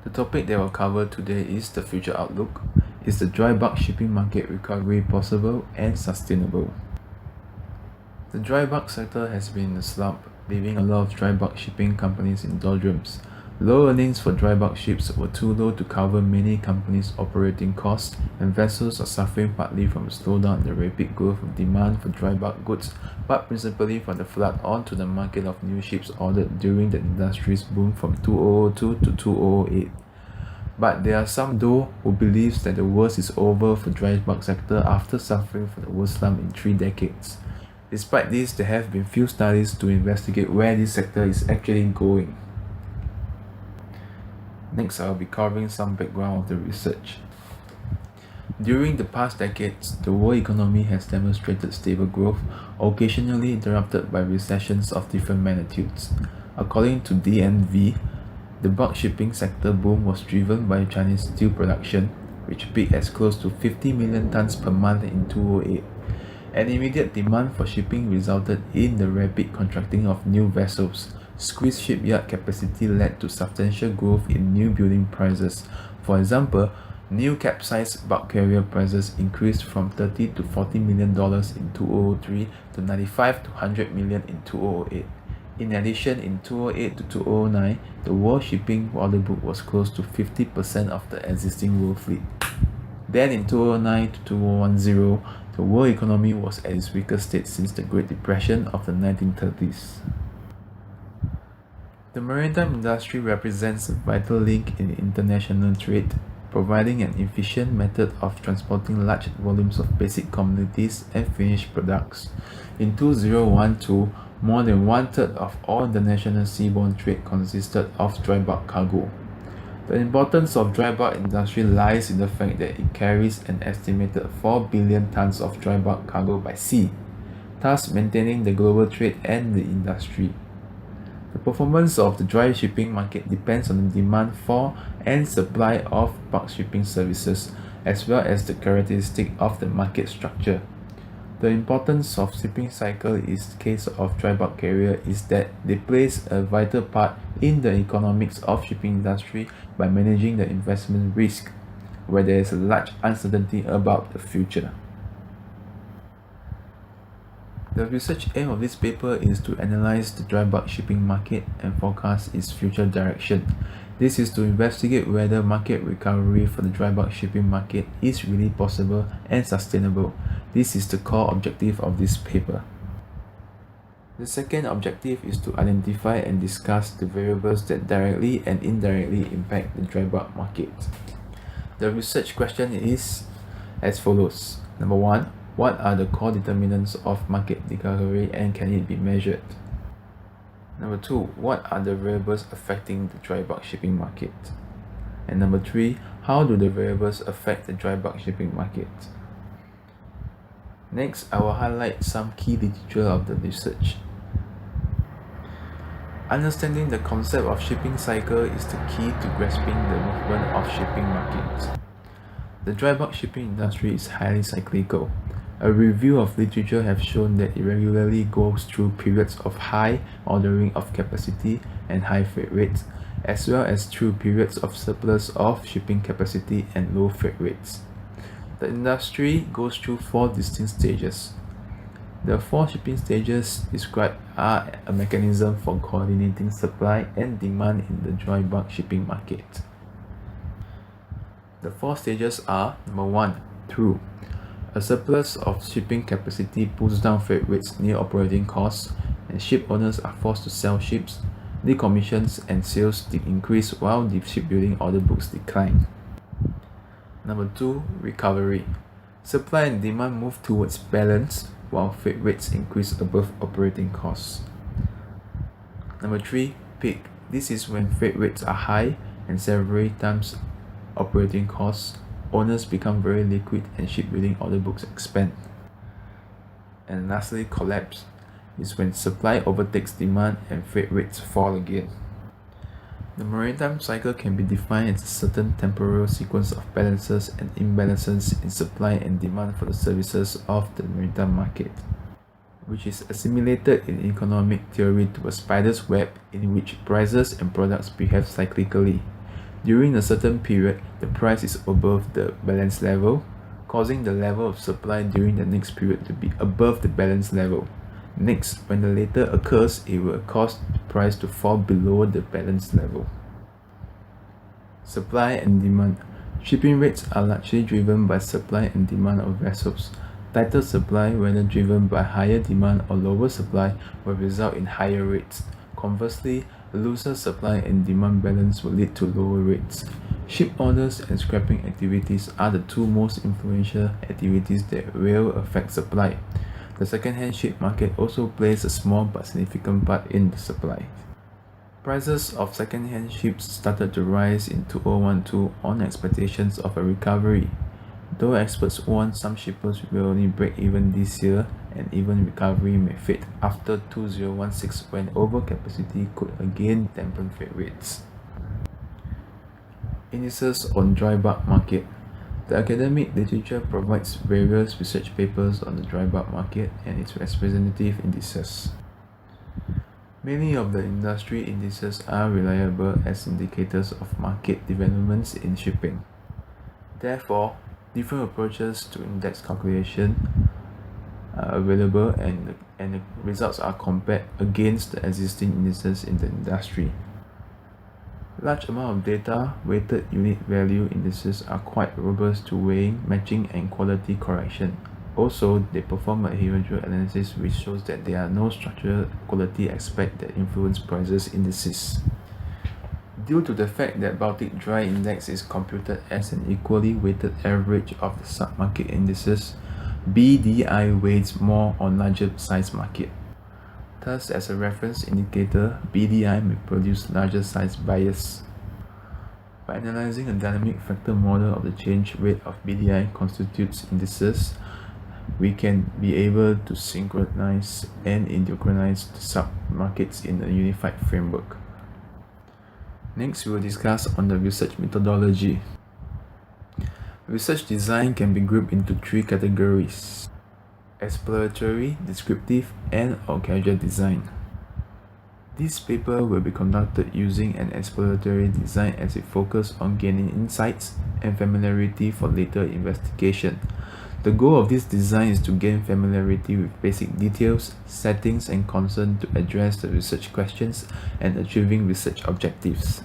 The topic that we'll cover today is the future outlook. Is the dry bulk shipping market recovery possible and sustainable? The dry bulk sector has been in a slump, leaving a lot of dry bulk shipping companies in doldrums. Low earnings for dry bulk ships were too low to cover many companies' operating costs, and vessels are suffering partly from a slowdown in the rapid growth of demand for dry bulk goods, but principally from the flood onto the market of new ships ordered during the industry's boom from 2002 to 2008. But there are some though who believes that the worst is over for dry bulk sector after suffering from the worst slump in 3 decades. Despite this, there have been few studies to investigate where this sector is actually going. Next, I'll be covering some background of the research. During the past decades, the world economy has demonstrated stable growth, occasionally interrupted by recessions of different magnitudes. According to DNV, the bulk shipping sector boom was driven by Chinese steel production, which peaked as close to 50 million tons per month in 2008. An immediate demand for shipping resulted in the rapid contracting of new vessels. Squeezed shipyard capacity led to substantial growth in new building prices. For example, new capesize bulk carrier prices increased from $30 to $40 million in 2003 to $95 to $100 million in 2008. In addition, in 2008 to 2009, the world shipping order book was close to 50% of the existing world fleet. Then in 2009 to 2010, the world economy was at its weakest state since the Great Depression of the 1930s. The maritime industry represents a vital link in international trade, providing an efficient method of transporting large volumes of basic commodities and finished products. In 2012, more than one-third of all international seaborne trade consisted of dry bulk cargo. The importance of dry bulk industry lies in the fact that it carries an estimated 4 billion tons of dry bulk cargo by sea, thus maintaining the global trade and the industry. The performance of the dry shipping market depends on the demand for and supply of bulk shipping services, as well as the characteristic of the market structure. The importance of shipping cycle in the case of dry bulk carrier is that they plays a vital part in the economics of shipping industry by managing the investment risk, where there is a large uncertainty about the future. The research aim of this paper is to analyze the dry bulk shipping market and forecast its future direction. This is to investigate whether market recovery for the dry bulk shipping market is really possible and sustainable. This is the core objective of this paper. The second objective is to identify and discuss the variables that directly and indirectly impact the dry bulk market. The research question is as follows. Number 1. What are the core determinants of market recovery and can it be measured? Number 2. What are the variables affecting the dry bulk shipping market? And number 3. How do the variables affect the dry bulk shipping market? Next, I will highlight some key literature of the research. Understanding the concept of shipping cycle is the key to grasping the movement of shipping markets. The dry bulk shipping industry is highly cyclical. A review of literature have shown that it regularly goes through periods of high ordering of capacity and high freight rates, as well as through periods of surplus of shipping capacity and low freight rates. The industry goes through 4 distinct stages. The 4 shipping stages described are a mechanism for coordinating supply and demand in the dry bulk shipping market. The 4 stages are: number 1, through. A surplus of shipping capacity pulls down freight rates near operating costs, and ship owners are forced to sell ships. Decommissions and sales increase while the shipbuilding order books decline. Number 2, recovery. Supply and demand move towards balance while freight rates increase above operating costs. Number 3, peak. This is when freight rates are high and several times operating costs. Owners become very liquid and shipbuilding order books expand. And lastly, collapse is when supply overtakes demand and freight rates fall again. The maritime cycle can be defined as a certain temporal sequence of balances and imbalances in supply and demand for the services of the maritime market, which is assimilated in economic theory to a spider's web in which prices and products behave cyclically. During a certain period, the price is above the balance level, causing the level of supply during the next period to be above the balance level. Next, when the latter occurs, it will cause the price to fall below the balance level. Supply and demand. Shipping rates are largely driven by supply and demand of vessels. Tighter supply, whether driven by higher demand or lower supply, will result in higher rates. Conversely, a looser supply and demand balance will lead to lower rates. Ship orders and scrapping activities are the two most influential activities that will affect supply. The second-hand ship market also plays a small but significant part in the supply. Prices of second-hand ships started to rise in 2012 on expectations of a recovery. Though experts warn some shippers will only break even this year, and even recovery may fade after 2016 when overcapacity could again dampen freight rates. Indices on dry bulk market. The academic literature provides various research papers on the dry bulk market and its representative indices. Many of the industry indices are reliable as indicators of market developments in shipping. Therefore, different approaches to index calculation are available and the results are compared against the existing indices in the industry. Large amount of data, weighted unit value indices are quite robust to weighing, matching, and quality correction. Also, they perform a behavioral analysis which shows that there are no structural quality aspects that influence prices indices. Due to the fact that Baltic Dry Index is computed as an equally weighted average of the sub-market indices, BDI weighs more on larger size market. Thus, as a reference indicator, BDI may produce larger size bias. By analyzing a dynamic factor model of the change rate of BDI constitutes indices, we can be able to synchronize and endocrinize the sub-markets in a unified framework. Next, we will discuss on the research methodology. Research design can be grouped into three categories: exploratory, descriptive, and/or casual design. This paper will be conducted using an exploratory design as it focuses on gaining insights and familiarity for later investigation. The goal of this design is to gain familiarity with basic details, settings, and concerns to address the research questions and achieving research objectives.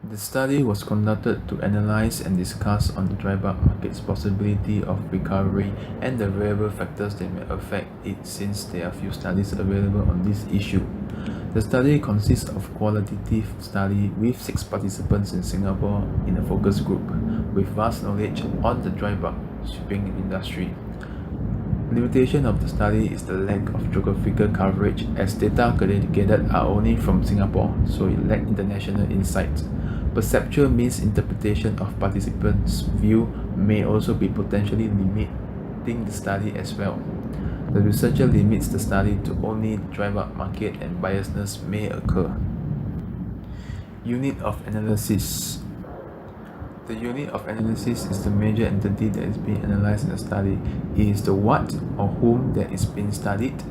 The study was conducted to analyze and discuss on the dry bulk market's possibility of recovery and the variable factors that may affect it, since there are few studies available on this issue. The study consists of qualitative study with 6 participants in Singapore in a focus group with vast knowledge on the dry bulk shipping industry. Limitation of the study is the lack of geographical coverage, as data gathered are only from Singapore, so it lacked international insight. Perceptual misinterpretation of participants' view may also be potentially limiting the study as well. The researcher limits the study to only the dry bulk market and biasness may occur. Unit of analysis. The unit of analysis is the major entity that is being analyzed in the study. It is the what or whom that is being studied.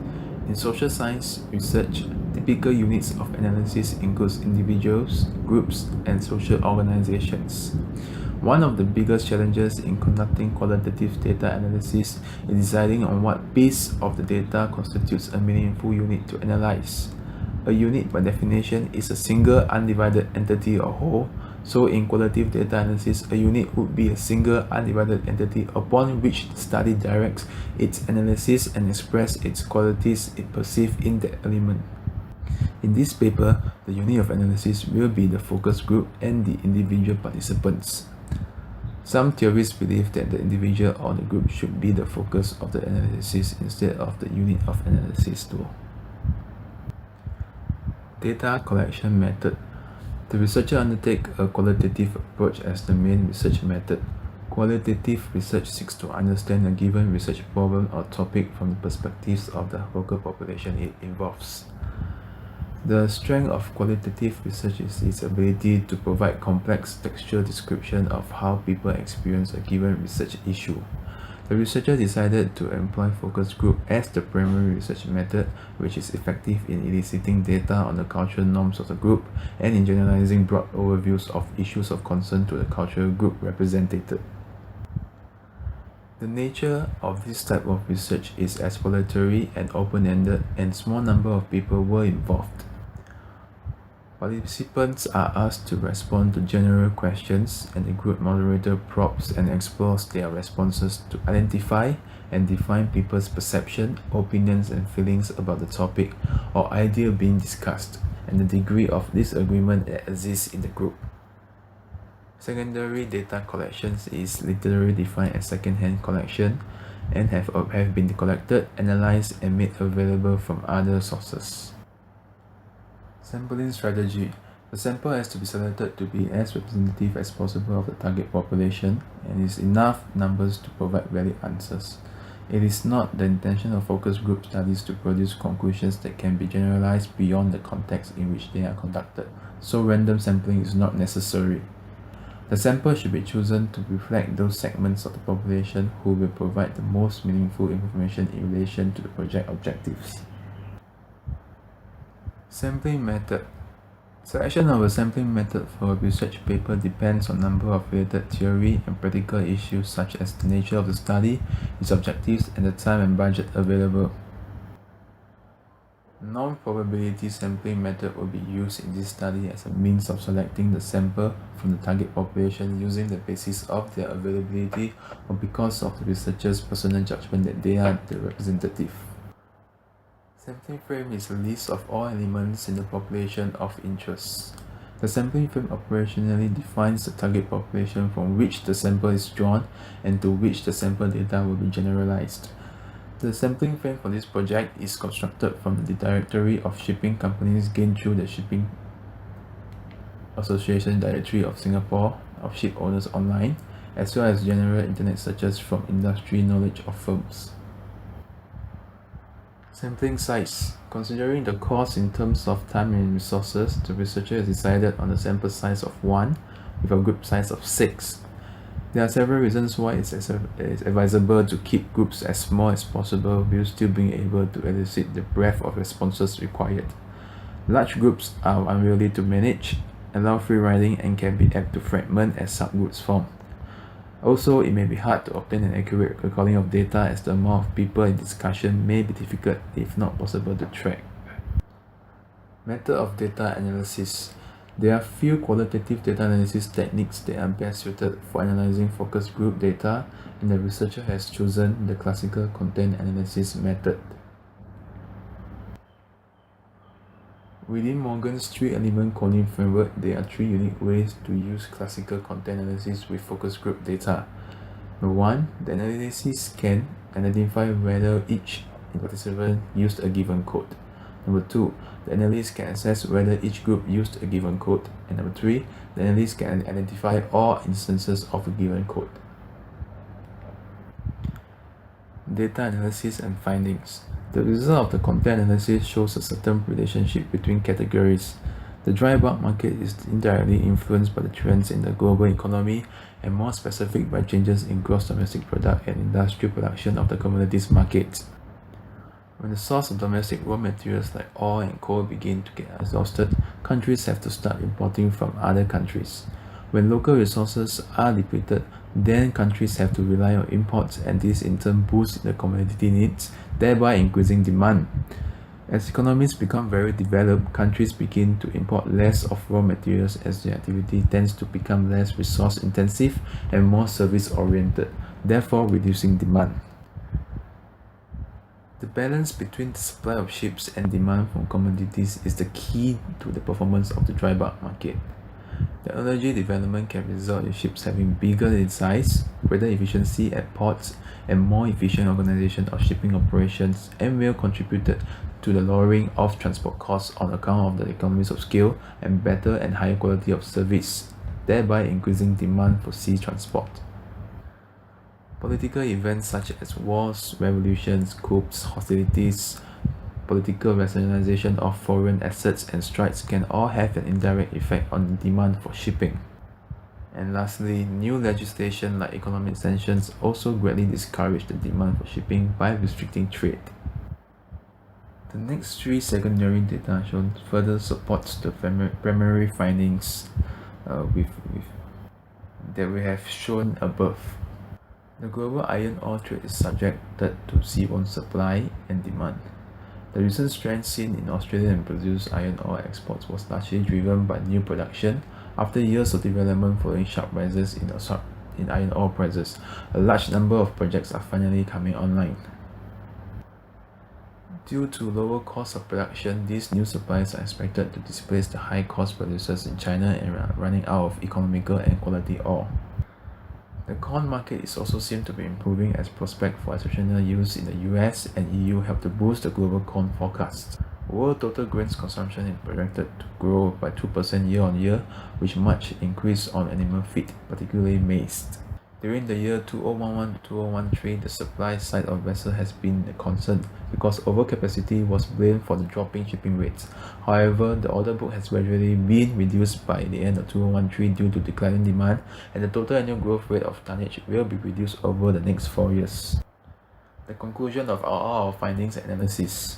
In social science research, typical units of analysis include individuals, groups, and social organizations. One of the biggest challenges in conducting qualitative data analysis is deciding on what piece of the data constitutes a meaningful unit to analyze. A unit, by definition, is a single undivided entity or whole, so in qualitative data analysis, a unit would be a single undivided entity upon which the study directs its analysis and expresses its qualities it perceives in that element. In this paper, the unit of analysis will be the focus group and the individual participants. Some theorists believe that the individual or the group should be the focus of the analysis instead of the unit of analysis though. Data collection method. The researcher undertakes a qualitative approach as the main research method. Qualitative research seeks to understand a given research problem or topic from the perspectives of the local population it involves. The strength of qualitative research is its ability to provide complex textual description of how people experience a given research issue. The researcher decided to employ focus group as the primary research method, which is effective in eliciting data on the cultural norms of the group and in generalizing broad overviews of issues of concern to the cultural group represented. The nature of this type of research is exploratory and open-ended, and small number of people were involved. Participants are asked to respond to general questions, and the group moderator probes and explores their responses to identify and define people's perception, opinions, and feelings about the topic or idea being discussed, and the degree of disagreement that exists in the group. Secondary data collections is literally defined as second-hand collection and have been collected, analyzed, and made available from other sources. Sampling strategy. The sample has to be selected to be as representative as possible of the target population and is enough numbers to provide valid answers. It is not the intention of focus group studies to produce conclusions that can be generalized beyond the context in which they are conducted, so random sampling is not necessary. The sample should be chosen to reflect those segments of the population who will provide the most meaningful information in relation to the project objectives. Sampling method. Selection of a sampling method for a research paper depends on a number of related theory and practical issues such as the nature of the study, its objectives, and the time and budget available. Non-probability sampling method will be used in this study as a means of selecting the sample from the target population using the basis of their availability or because of the researcher's personal judgment that they are the representative. Sampling frame is a list of all elements in the population of interest. The sampling frame operationally defines the target population from which the sample is drawn and to which the sample data will be generalized. The sampling frame for this project is constructed from the directory of shipping companies gained through the Shipping Association Directory of Singapore of Ship Owners Online, as well as general internet searches from industry knowledge of firms. Sampling size. Considering the cost in terms of time and resources, the researcher has decided on a sample size of 1 with a group size of 6. There are several reasons why it's advisable to keep groups as small as possible while still being able to elicit the breadth of responses required. Large groups are unwieldy to manage, allow free riding, and can be apt to fragment as subgroups form. Also, it may be hard to obtain an accurate recording of data as the amount of people in discussion may be difficult, if not possible, to track. Method of data analysis. There are few qualitative data analysis techniques that are best suited for analyzing focus group data, and the researcher has chosen the classical content analysis method. Within Morgan's 3-element coding framework, there are 3 unique ways to use classical content analysis with focus group data. Number 1, the analysis can identify whether each participant used a given code. Number 2, the analyst can assess whether each group used a given code. And number 3, the analyst can identify all instances of a given code. Data analysis and findings. The result of the content analysis shows a certain relationship between categories. The dry bulk market is indirectly influenced by the trends in the global economy and more specific by changes in gross domestic product and industrial production of the commodities market. When the source of domestic raw materials like oil and coal begin to get exhausted, countries have to start importing from other countries. When local resources are depleted, then countries have to rely on imports, and this in turn boosts the commodity needs, thereby increasing demand. As economies become very developed, countries begin to import less of raw materials as their activity tends to become less resource intensive and more service oriented, therefore reducing demand. The balance between the supply of ships and demand for commodities is the key to the performance of the dry bulk market. Technology development can result in ships having bigger in size, greater efficiency at ports, and more efficient organization of shipping operations, and will contribute to the lowering of transport costs on account of the economies of scale and better and higher quality of service, thereby increasing demand for sea transport. Political events such as wars, revolutions, coups, hostilities, political rationalization of foreign assets, and strikes can all have an indirect effect on the demand for shipping. And lastly, new legislation like economic sanctions also greatly discourage the demand for shipping by restricting trade. The next three secondary data shown further supports the primary findings that we have shown above. The global iron ore trade is subjected to seaborne supply and demand. The recent strength seen in Australia and Brazil's iron ore exports was largely driven by new production after years of development following sharp rises in iron ore prices. A large number of projects are finally coming online. Due to lower cost of production, these new supplies are expected to displace the high-cost producers in China and are running out of economical and quality ore. The corn market is also seen to be improving as prospects for exceptional yields in the US and EU help to boost the global corn forecast. World total grains consumption is projected to grow by 2% year-on-year, with much increase on animal feed, particularly maize. During the year 2011-2013, the supply side of vessels has been a concern because overcapacity was blamed for the dropping shipping rates. However, the order book has gradually been reduced by the end of 2013 due to declining demand, and the total annual growth rate of tonnage will be reduced over the next 4 years. The conclusion of our findings and analysis.